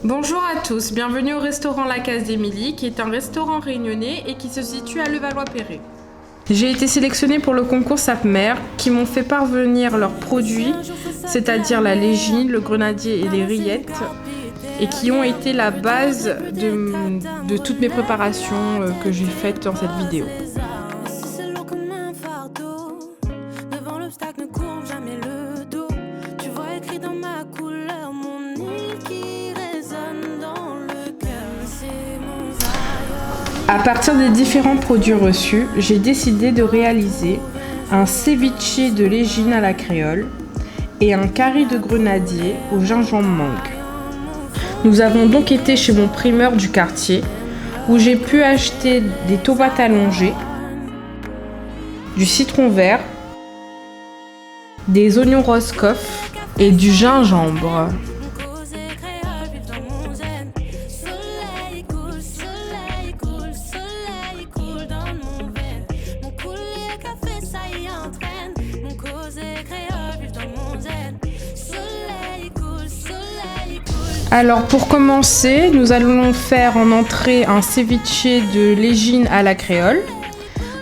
Bonjour à tous, bienvenue au restaurant La Case d'Émilie, qui est un restaurant réunionnais et qui se situe à Levallois-Perret. J'ai été sélectionnée pour le concours SAPMER, qui m'ont fait parvenir leurs produits, c'est-à-dire la légine, le grenadier et les rillettes, et qui ont été la base de toutes mes préparations que j'ai faites dans cette vidéo. À partir des différents produits reçus, j'ai décidé de réaliser un ceviche de légine à la créole et un curry de grenadier au gingembre mangue. Nous avons donc été chez mon primeur du quartier où j'ai pu acheter des tomates allongées, du citron vert, des oignons Roscoff et du gingembre. Alors pour commencer, nous allons faire en entrée un ceviche de légine à la créole.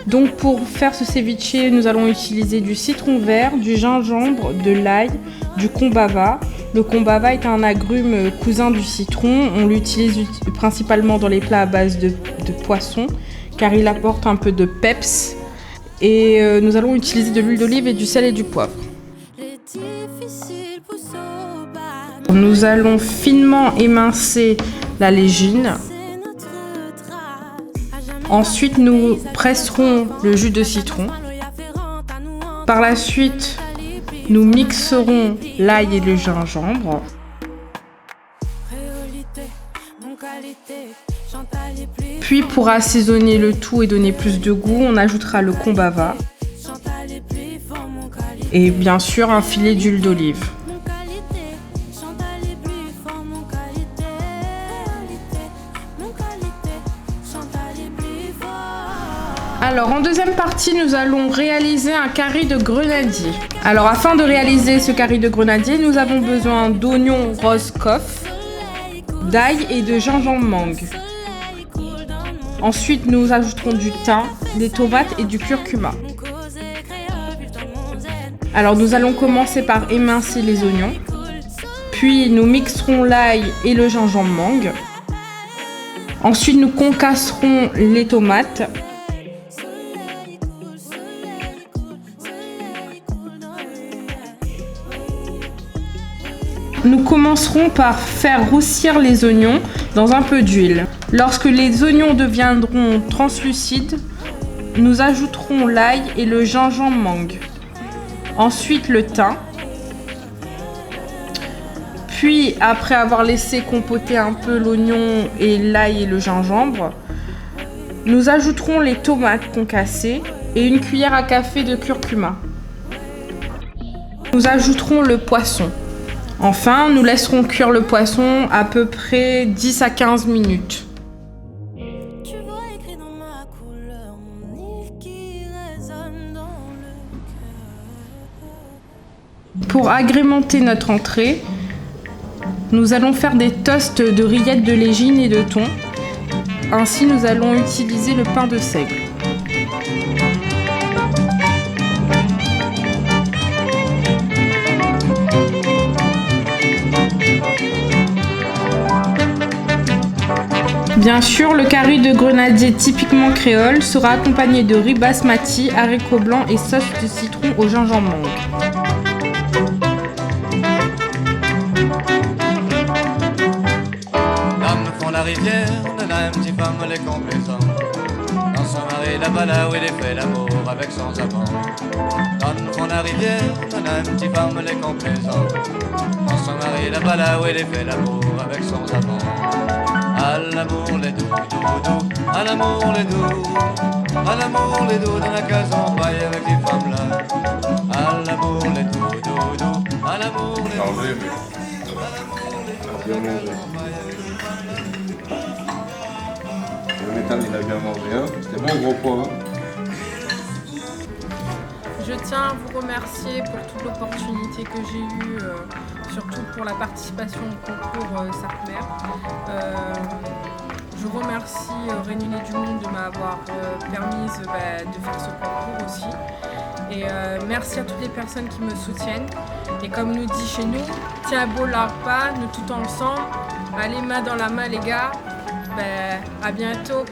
Donc pour faire ce ceviche, nous allons utiliser du citron vert, du gingembre, de l'ail, du combava. Le combava est un agrume cousin du citron. On l'utilise principalement dans les plats à base de poisson car il apporte un peu de peps. Et nous allons utiliser de l'huile d'olive et du sel et du poivre. Nous allons finement émincer la légine. Ensuite, nous presserons le jus de citron. Par la suite, nous mixerons l'ail et le gingembre. Puis, pour assaisonner le tout et donner plus de goût, on ajoutera le combava et bien sûr un filet d'huile d'olive. Alors en deuxième partie, nous allons réaliser un curry de grenadier. Alors afin de réaliser ce curry de grenadier, nous avons besoin d'oignons Roscoff, d'ail et de gingembre mangue. Ensuite, nous ajouterons du thym, des tomates et du curcuma. Alors nous allons commencer par émincer les oignons. Puis nous mixerons l'ail et le gingembre mangue. Ensuite, nous concasserons les tomates. Nous commencerons par faire roussir les oignons dans un peu d'huile. Lorsque les oignons deviendront translucides, nous ajouterons l'ail et le gingembre mangue. Ensuite le thym. Puis après avoir laissé compoter un peu l'oignon et l'ail et le gingembre, nous ajouterons les tomates concassées et une cuillère à café de curcuma. Nous ajouterons le poisson. Enfin, nous laisserons cuire le poisson à peu près 10 à 15 minutes. Pour agrémenter notre entrée, nous allons faire des toasts de rillettes de légine et de thon. Ainsi, nous allons utiliser le pain de seigle. Bien sûr, le curry de grenadier typiquement créole sera accompagné de riz basmati, haricots blancs et sauce de citron au gingembre mangue. L'homme fond la rivière, nana un petit femme les complaisants. Dans son mari là-bas là où il fait l'amour avec son amant. L'homme fond la rivière, nana un petit femme les complaisants. Dans son mari là-bas là où il fait l'amour avec son amant. À l'amour les doux, doux, doux, à l'amour les doux, à l'amour les doux, dans la case on baille avec les femmes là. À l'amour les doux, doux, doux, à l'amour les doux. Le métal il a bien mangé, hein. C'était bon gros poids. Hein. Je tiens à vous remercier pour toute l'opportunité que j'ai eue, surtout pour la participation au concours Sartmer. Je remercie Réunionnais du Monde de m'avoir permis de faire ce concours aussi. Et merci à toutes les personnes qui me soutiennent. Et comme nous dit chez nous, tiens beau l'arpa, nous tout ensemble. Allez, main dans la main les gars. À bientôt.